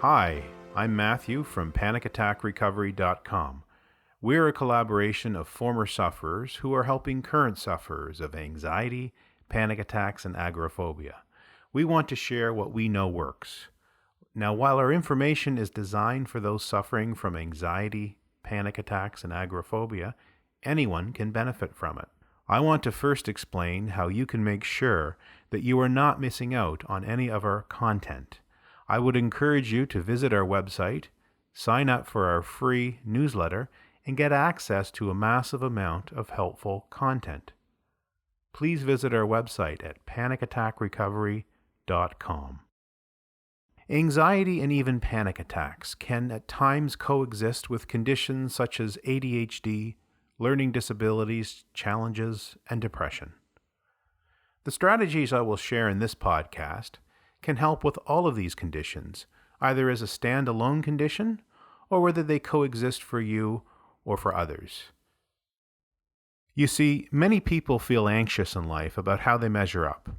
Hi, I'm Matthew from PanicAttackRecovery.com. We're a collaboration of former sufferers who are helping current sufferers of anxiety, panic attacks, and agoraphobia. We want to share what we know works. Now, while our information is designed for those suffering from anxiety, panic attacks, and agoraphobia, anyone can benefit from it. I want to first explain how you can make sure that you are not missing out on any of our content. I would encourage you to visit our website, sign up for our free newsletter, and get access to a massive amount of helpful content. Please visit our website at panicattackrecovery.com. Anxiety and even panic attacks can at times coexist with conditions such as ADHD, learning disabilities, challenges, and depression. The strategies I will share in this podcast can help with all of these conditions, either as a standalone condition or whether they coexist for you or for others. You see, many people feel anxious in life about how they measure up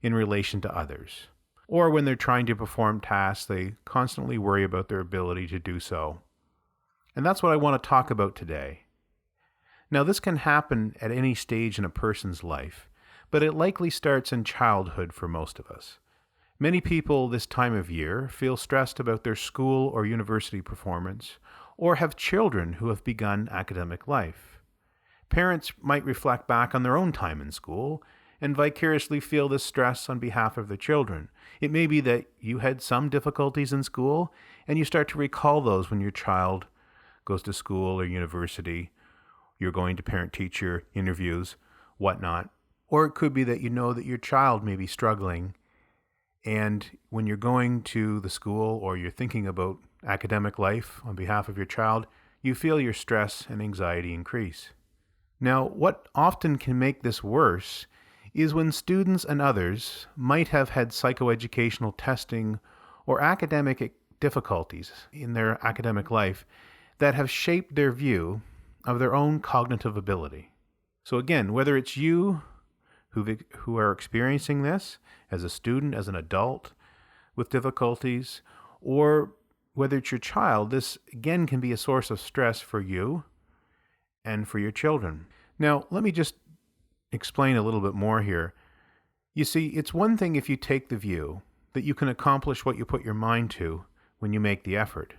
in relation to others, or when they're trying to perform tasks, they constantly worry about their ability to do so. And that's what I want to talk about today. Now, this can happen at any stage in a person's life, but it likely starts in childhood for most of us. Many people this time of year feel stressed about their school or university performance, or have children who have begun academic life. Parents might reflect back on their own time in school and vicariously feel this stress on behalf of their children. It may be that you had some difficulties in school, and you start to recall those when your child goes to school or university. You're going to parent-teacher interviews, whatnot. Or it could be that you know that your child may be struggling, and when you're going to the school or you're thinking about academic life on behalf of your child, you feel your stress and anxiety increase. Now, what often can make this worse is when students and others might have had psychoeducational testing or academic difficulties in their academic life that have shaped their view of their own cognitive ability. So again, whether it's you who are experiencing this as a student, as an adult with difficulties, or whether it's your child, this again can be a source of stress for you and for your children. Now, let me just explain a little bit more here. You see, it's one thing if you take the view that you can accomplish what you put your mind to when you make the effort.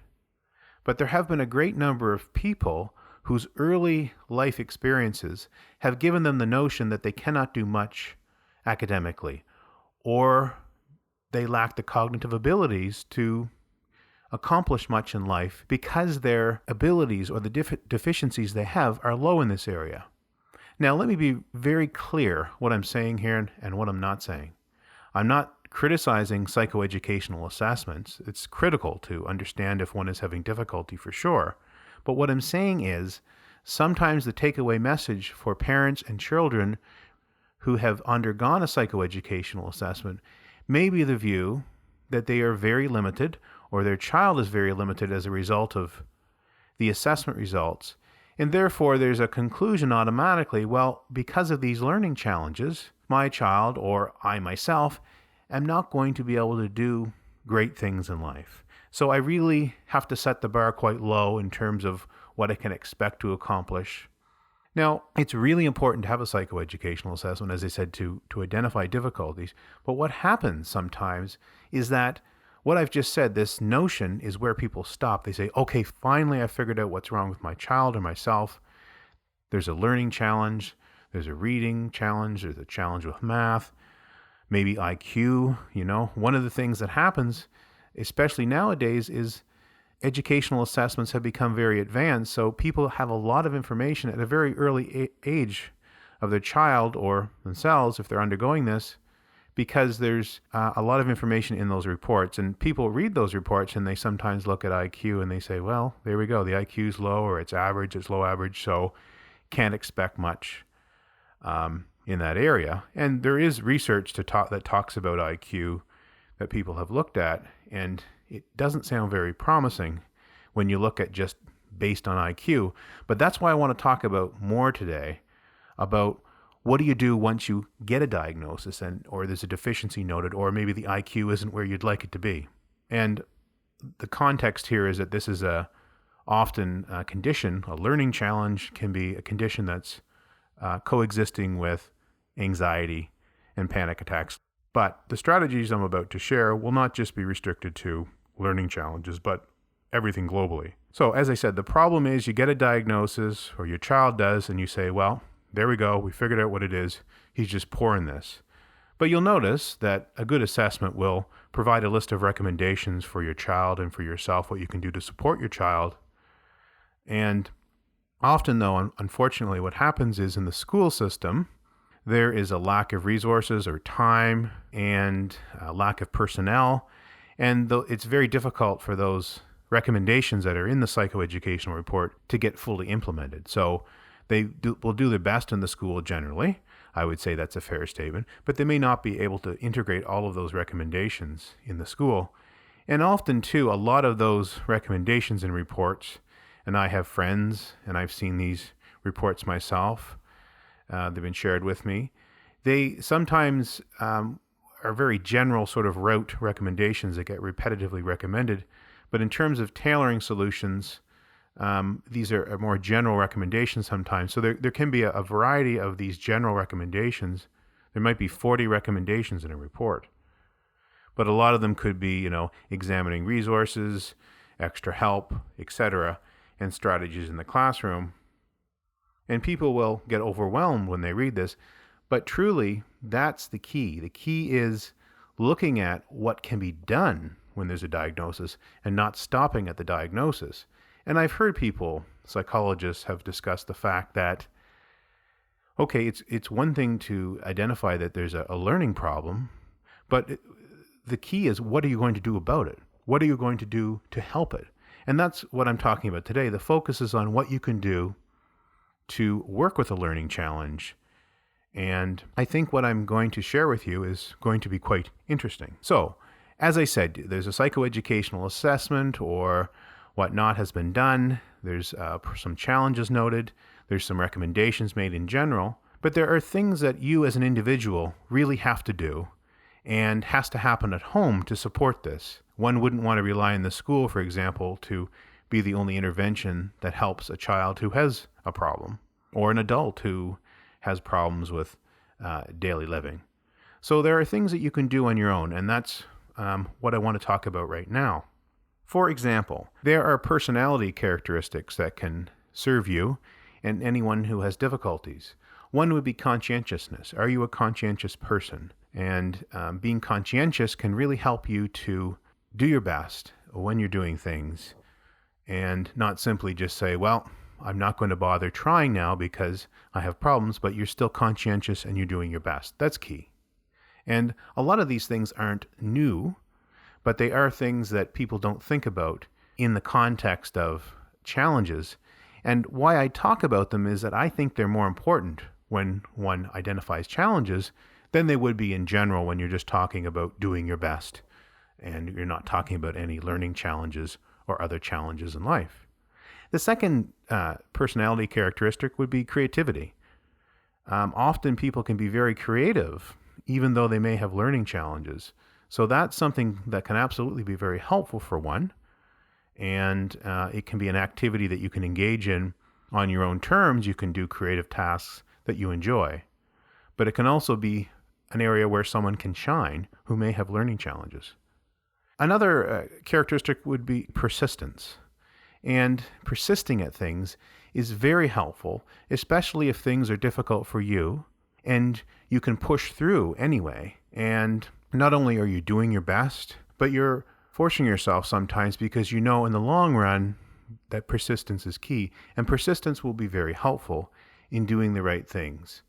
But there have been a great number of people whose early life experiences have given them the notion that they cannot do much academically, or they lack the cognitive abilities to accomplish much in life because their abilities or the deficiencies they have are low in this area. Now, let me be very clear what I'm saying here and what I'm not saying. I'm not criticizing psychoeducational assessments. It's critical to understand if one is having difficulty for sure. But what I'm saying is, sometimes the takeaway message for parents and children who have undergone a psychoeducational assessment may be the view that they are very limited, or their child is very limited as a result of the assessment results. And therefore, there's a conclusion automatically, well, because of these learning challenges, my child, or I myself, am not going to be able to do great things in life. So I really have to set the bar quite low in terms of what I can expect to accomplish. Now, it's really important to have a psychoeducational assessment, as I said, to identify difficulties. But what happens sometimes is that what I've just said, this notion, is where people stop. They say, okay, finally I figured out what's wrong with my child or myself. There's a learning challenge. There's a reading challenge. There's a challenge with math. Maybe IQ. One of the things that happens, especially nowadays, is educational assessments have become very advanced, so people have a lot of information at a very early age of their child or themselves if they're undergoing this, because there's a lot of information in those reports, and people read those reports and they sometimes look at IQ and they say, well, there we go, the IQ's low, or it's average, it's low average, so can't expect much in that area. And there is research that talks about IQ that people have looked at, and it doesn't sound very promising when you look at just based on IQ. But that's why I want to talk about more today about what do you do once you get a diagnosis or there's a deficiency noted, or maybe the IQ isn't where you'd like it to be. And the context here is that this is often a condition. A learning challenge can be a condition that's coexisting with anxiety and panic attacks. But the strategies I'm about to share will not just be restricted to learning challenges, but everything globally. So as I said, the problem is you get a diagnosis, or your child does, and you say, well, there we go, we figured out what it is. He's just poor in this. But you'll notice that a good assessment will provide a list of recommendations for your child and for yourself, what you can do to support your child. And often, though, unfortunately, what happens is in the school system, there is a lack of resources or time and a lack of personnel. And it's very difficult for those recommendations that are in the psychoeducational report to get fully implemented. So they will do their best in the school generally. I would say that's a fair statement, but they may not be able to integrate all of those recommendations in the school. And often, too, a lot of those recommendations and reports, and I have friends, and I've seen these reports myself, they've been shared with me, they sometimes are very general sort of rote recommendations that get repetitively recommended. But in terms of tailoring solutions, these are more general recommendations sometimes. So there can be a variety of these general recommendations. There might be 40 recommendations in a report. But a lot of them could be, examining resources, extra help, etc., and strategies in the classroom. And people will get overwhelmed when they read this. But truly, that's the key. The key is looking at what can be done when there's a diagnosis and not stopping at the diagnosis. And I've heard people, psychologists, have discussed the fact that, okay, it's one thing to identify that there's a learning problem, but the key is, what are you going to do about it? What are you going to do to help it? And that's what I'm talking about today. The focus is on what you can do to work with a learning challenge. And I think what I'm going to share with you is going to be quite interesting. So, as I said, there's a psychoeducational assessment or whatnot has been done. There's some challenges noted. There's some recommendations made in general. But there are things that you as an individual really have to do and has to happen at home to support this. One wouldn't want to rely on the school, for example, to be the only intervention that helps a child who has a problem or an adult who has problems with daily living. So there are things that you can do on your own, and that's what I want to talk about right now. For example, there are personality characteristics that can serve you and anyone who has difficulties. One would be conscientiousness. Are you a conscientious person? And being conscientious can really help you to do your best when you're doing things and not simply just say, well, I'm not going to bother trying now because I have problems, but you're still conscientious and you're doing your best. That's key. And a lot of these things aren't new, but they are things that people don't think about in the context of challenges. And why I talk about them is that I think they're more important when one identifies challenges than they would be in general when you're just talking about doing your best and you're not talking about any learning challenges or other challenges in life. The second personality characteristic would be creativity. Often people can be very creative, even though they may have learning challenges. So that's something that can absolutely be very helpful for one. And it can be an activity that you can engage in on your own terms. You can do creative tasks that you enjoy. But it can also be an area where someone can shine who may have learning challenges. Another characteristic would be persistence. And persisting at things is very helpful, especially if things are difficult for you and you can push through anyway. And not only are you doing your best, but you're forcing yourself sometimes because you know in the long run that persistence is key. And persistence will be very helpful in doing the right things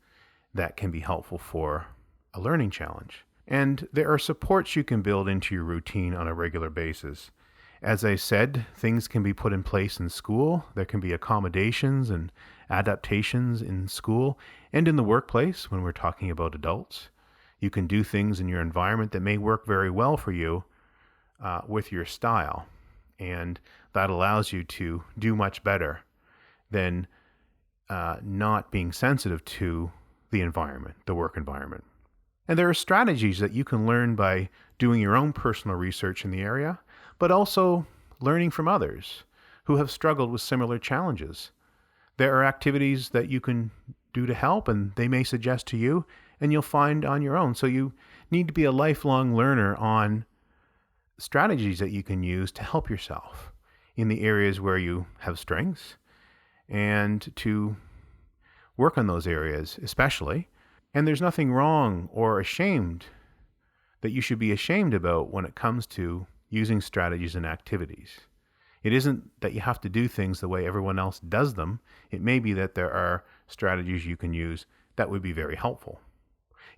that can be helpful for a learning challenge. And there are supports you can build into your routine on a regular basis. As I said, things can be put in place in school. There can be accommodations and adaptations in school and in the workplace when we're talking about adults. You can do things in your environment that may work very well for you with your style. And that allows you to do much better than not being sensitive to the environment, the work environment. And there are strategies that you can learn by doing your own personal research in the area, but also learning from others who have struggled with similar challenges. There are activities that you can do to help, and they may suggest to you, and you'll find on your own. So you need to be a lifelong learner on strategies that you can use to help yourself in the areas where you have strengths, and to work on those areas especially. And there's nothing wrong or ashamed that you should be ashamed about when it comes to using strategies and activities. It isn't that you have to do things the way everyone else does them. It may be that there are strategies you can use that would be very helpful.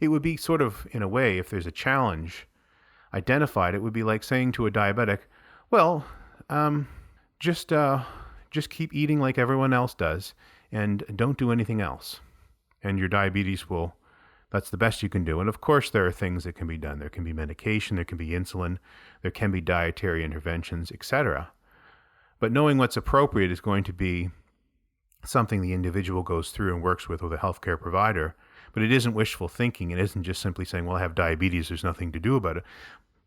It would be sort of, in a way, if there's a challenge identified, it would be like saying to a diabetic, well, just keep eating like everyone else does and don't do anything else. And your diabetes that's the best you can do. And of course, there are things that can be done. There can be medication, there can be insulin, there can be dietary interventions, etc. But knowing what's appropriate is going to be something the individual goes through and works with a healthcare provider. But it isn't wishful thinking. It isn't just simply saying, well, I have diabetes, there's nothing to do about it.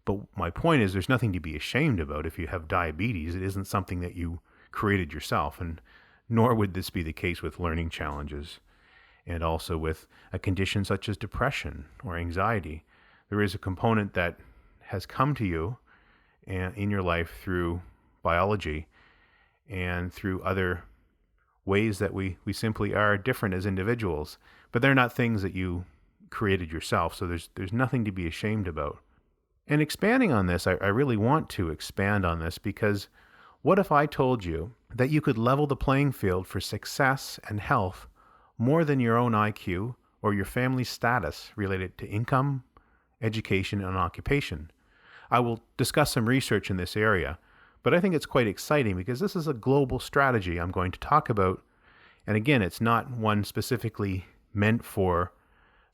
But my point is, there's nothing to be ashamed about if you have diabetes. It isn't something that you created yourself, and nor would this be the case with learning challenges. And also with a condition such as depression or anxiety. There is a component that has come to you in your life through biology and through other ways that we simply are different as individuals. But they're not things that you created yourself, so there's nothing to be ashamed about. And expanding on this, I really want to expand on this, because what if I told you that you could level the playing field for success and health more than your own IQ or your family's status related to income, education, and occupation? I will discuss some research in this area, but I think it's quite exciting because this is a global strategy I'm going to talk about. And again, it's not one specifically meant for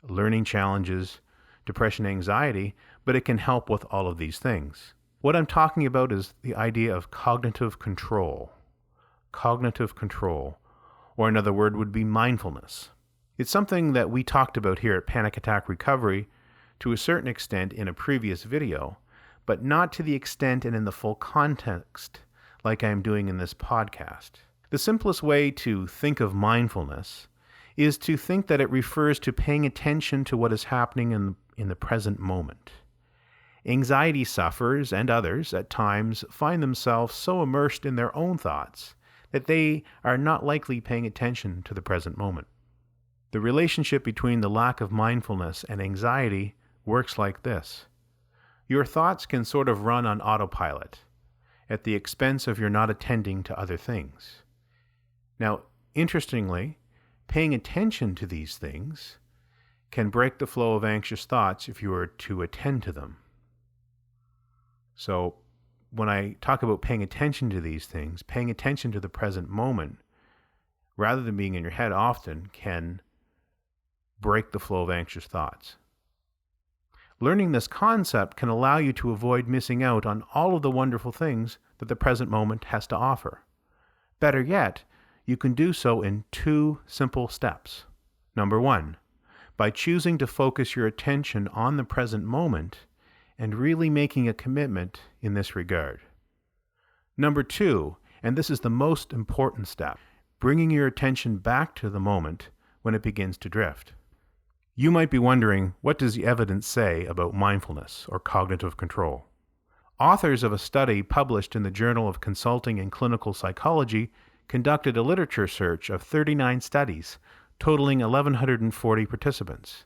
learning challenges, depression, anxiety, but it can help with all of these things. What I'm talking about is the idea of cognitive control. Cognitive control. Or another word would be mindfulness. It's something that we talked about here at Panic Attack Recovery to a certain extent in a previous video, but not to the extent and in the full context like I am doing in this podcast. The simplest way to think of mindfulness is to think that it refers to paying attention to what is happening in the present moment. Anxiety sufferers and others at times find themselves so immersed in their own thoughts that they are not likely paying attention to the present moment. The relationship between the lack of mindfulness and anxiety works like this. Your thoughts can sort of run on autopilot at the expense of your not attending to other things. Now, interestingly, paying attention to these things can break the flow of anxious thoughts if you are to attend to them. So, when I talk about paying attention to these things, paying attention to the present moment, rather than being in your head often, can break the flow of anxious thoughts. Learning this concept can allow you to avoid missing out on all of the wonderful things that the present moment has to offer. Better yet, you can do so in 2 simple steps. Number 1, by choosing to focus your attention on the present moment and really making a commitment in this regard. Number 2, and this is the most important step, bringing your attention back to the moment when it begins to drift. You might be wondering, what does the evidence say about mindfulness or cognitive control? Authors of a study published in the Journal of Consulting and Clinical Psychology conducted a literature search of 39 studies, totaling 1,140 participants.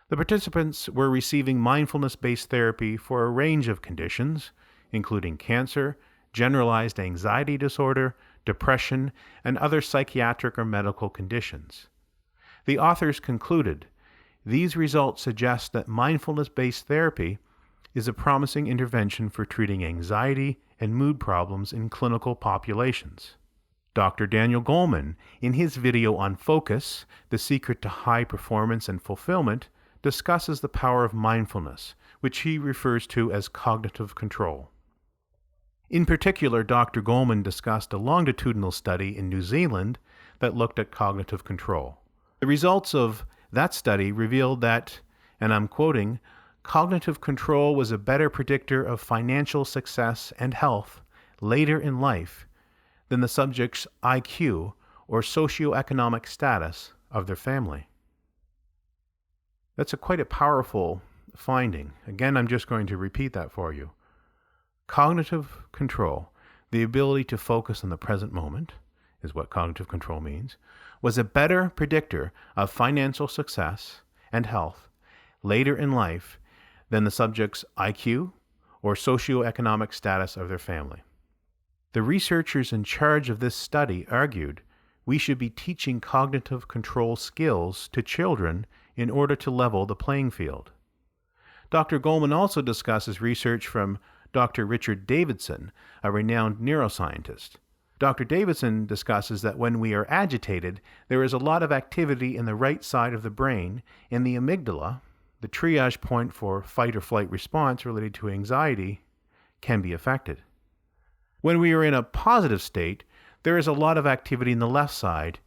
The participants were receiving mindfulness-based therapy for a range of conditions, including cancer, generalized anxiety disorder, depression, and other psychiatric or medical conditions. The authors concluded, these results suggest that mindfulness-based therapy is a promising intervention for treating anxiety and mood problems in clinical populations. Dr. Daniel Goleman, in his video on Focus, The Secret to High Performance and Fulfillment, discusses the power of mindfulness, which he refers to as cognitive control. In particular, Dr. Goleman discussed a longitudinal study in New Zealand that looked at cognitive control. The results of that study revealed that, and I'm quoting, cognitive control was a better predictor of financial success and health later in life than the subject's IQ or socioeconomic status of their family. That's quite a powerful finding. Again, I'm just going to repeat that for you. Cognitive control, the ability to focus on the present moment, is what cognitive control means, was a better predictor of financial success and health later in life than the subject's IQ or socioeconomic status of their family. The researchers in charge of this study argued we should be teaching cognitive control skills to children in order to level the playing field. Dr. Goleman also discusses research from Dr. Richard Davidson, a renowned neuroscientist. Dr. Davidson discusses that when we are agitated, there is a lot of activity in the right side of the brain, and the amygdala, the triage point for fight or flight response related to anxiety, can be affected. When we are in a positive state, there is a lot of activity in the left side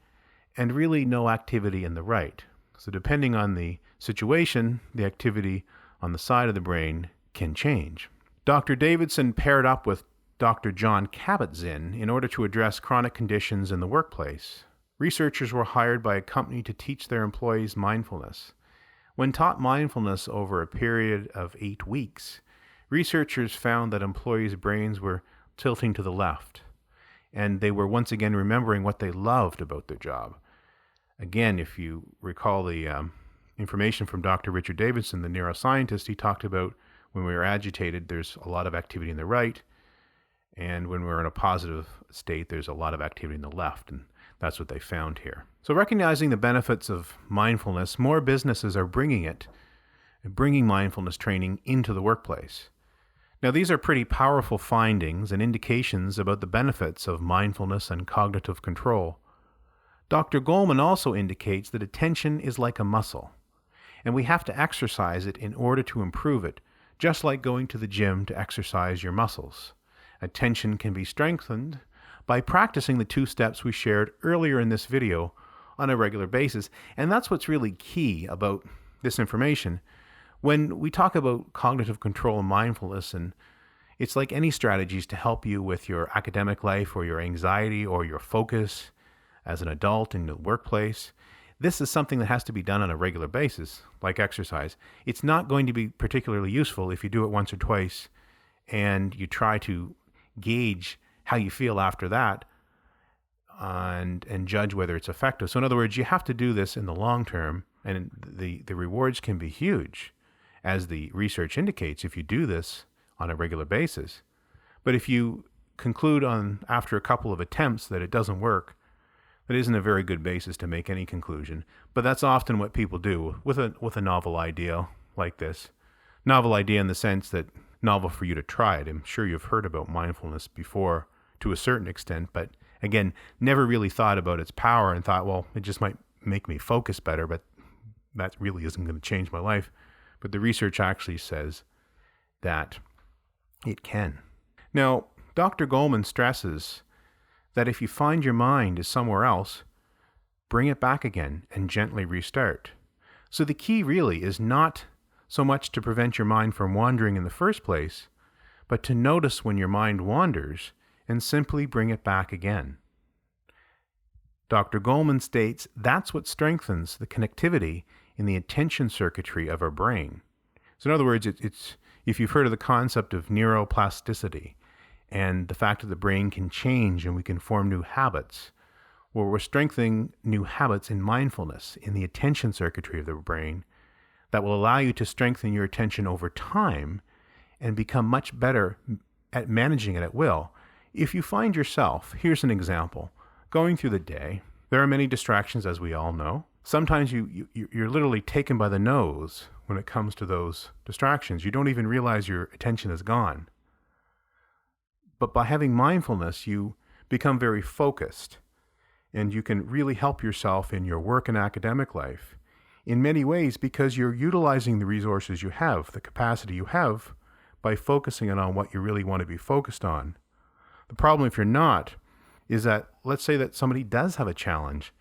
and really no activity in the right. So depending on the situation, the activity on the side of the brain can change. Dr. Davidson paired up with Dr. John Kabat-Zinn in order to address chronic conditions in the workplace. Researchers were hired by a company to teach their employees mindfulness. When taught mindfulness over a period of 8 weeks, researchers found that employees' brains were tilting to the left, and they were once again remembering what they loved about their job. Again, if you recall the information from Dr. Richard Davidson, the neuroscientist, he talked about when we are agitated, there's a lot of activity in the right, and when we're in a positive state, there's a lot of activity in the left, and that's what they found here. So recognizing the benefits of mindfulness, more businesses are bringing mindfulness training into the workplace. Now, these are pretty powerful findings and indications about the benefits of mindfulness and cognitive control. Dr. Goleman also indicates that attention is like a muscle, and we have to exercise it in order to improve it, just like going to the gym to exercise your muscles. Attention can be strengthened by practicing the 2 steps we shared earlier in this video on a regular basis, and that's what's really key about this information. When we talk about cognitive control and mindfulness, and it's like any strategies to help you with your academic life or your anxiety or your focus as an adult in the workplace, this is something that has to be done on a regular basis, like exercise. It's not going to be particularly useful if you do it once or twice and you try to gauge how you feel after that and judge whether it's effective. So in other words, you have to do this in the long term, and the rewards can be huge, as the research indicates, if you do this on a regular basis. But if you conclude after a couple of attempts that it doesn't work, that isn't a very good basis to make any conclusion. But that's often what people do with a novel idea like this. Novel idea in the sense that novel for you to try it. I'm sure you've heard about mindfulness before to a certain extent, but again, never really thought about its power and thought, well, it just might make me focus better, but that really isn't going to change my life. But the research actually says that it can. Now, Dr. Goleman stresses that if you find your mind is somewhere else, bring it back again and gently restart. So the key really is not so much to prevent your mind from wandering in the first place, but to notice when your mind wanders and simply bring it back again. Dr. Goleman states that's what strengthens the connectivity in the attention circuitry of our brain. So in other words, it's if you've heard of the concept of neuroplasticity and the fact that the brain can change and we can form new habits, well, we're strengthening new habits in mindfulness, in the attention circuitry of the brain, that will allow you to strengthen your attention over time and become much better at managing it at will. If you find yourself, here's an example, going through the day, there are many distractions, as we all know. Sometimes you're literally taken by the nose when it comes to those distractions. You don't even realize your attention is gone. But by having mindfulness, you become very focused, and you can really help yourself in your work and academic life in many ways because you're utilizing the resources you have, the capacity you have, by focusing on what you really want to be focused on. The problem, if you're not, is that let's say that somebody does have a challenge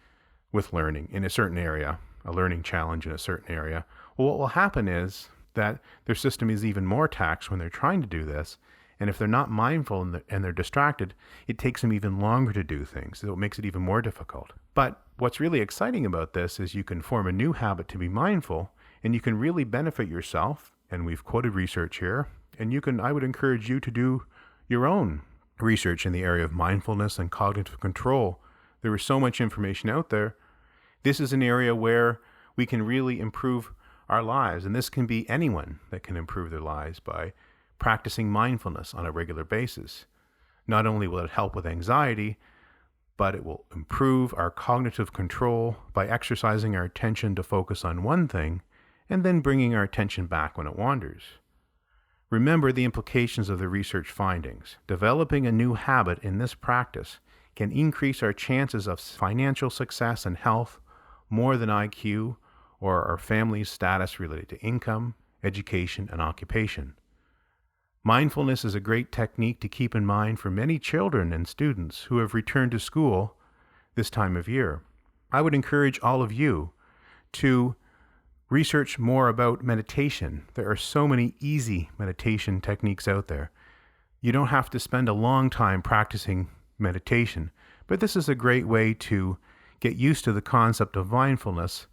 with learning in a certain area, a learning challenge in a certain area. Well, what will happen is that their system is even more taxed when they're trying to do this. And if they're not mindful and they're distracted, it takes them even longer to do things. So it makes it even more difficult. But what's really exciting about this is you can form a new habit to be mindful, and you can really benefit yourself. And we've quoted research here. And I would encourage you to do your own research in the area of mindfulness and cognitive control. There is so much information out there. This is an area where we can really improve our lives. And this can be anyone that can improve their lives by practicing mindfulness on a regular basis. Not only will it help with anxiety, but it will improve our cognitive control by exercising our attention to focus on one thing and then bringing our attention back when it wanders. Remember the implications of the research findings. Developing a new habit in this practice can increase our chances of financial success and health more than IQ or our family's status related to income, education, and occupation. Mindfulness is a great technique to keep in mind for many children and students who have returned to school this time of year. I would encourage all of you to research more about meditation. There are so many easy meditation techniques out there. You don't have to spend a long time practicing meditation, but this is a great way to get used to the concept of mindfulness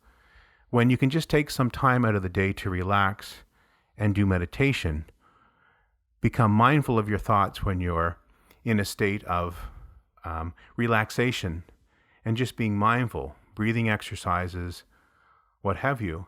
when you can just take some time out of the day to relax and do meditation. Become mindful of your thoughts when you're in a state of relaxation and just being mindful, breathing exercises, what have you.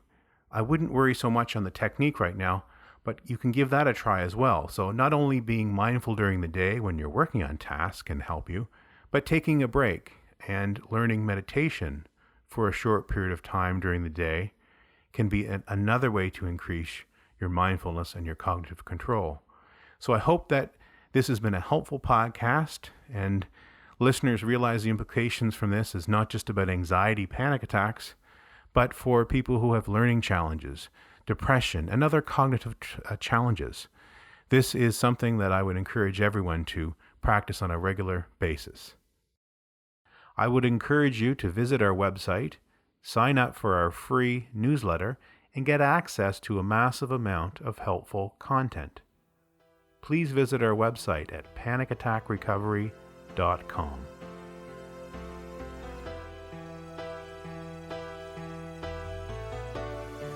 I wouldn't worry so much on the technique right now, but you can give that a try as well. So not only being mindful during the day when you're working on tasks can help you, but taking a break and learning meditation for a short period of time during the day can be another way to increase your mindfulness and your cognitive control. So I hope that this has been a helpful podcast, and listeners realize the implications from this is not just about anxiety, panic attacks, but for people who have learning challenges, depression, and other cognitive challenges. This is something that I would encourage everyone to practice on a regular basis. I would encourage you to visit our website, sign up for our free newsletter, and get access to a massive amount of helpful content. Please visit our website at panicattackrecovery.com.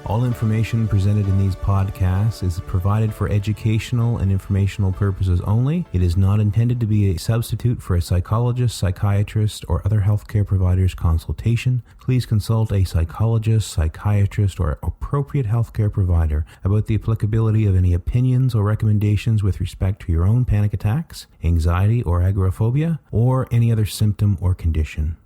All information presented in these podcasts is provided for educational and informational purposes only. It is not intended to be a substitute for a psychologist, psychiatrist, or other healthcare provider's consultation. Please consult a psychologist, psychiatrist, or appropriate healthcare provider about the applicability of any opinions or recommendations with respect to your own panic attacks, anxiety or agoraphobia, or any other symptom or condition.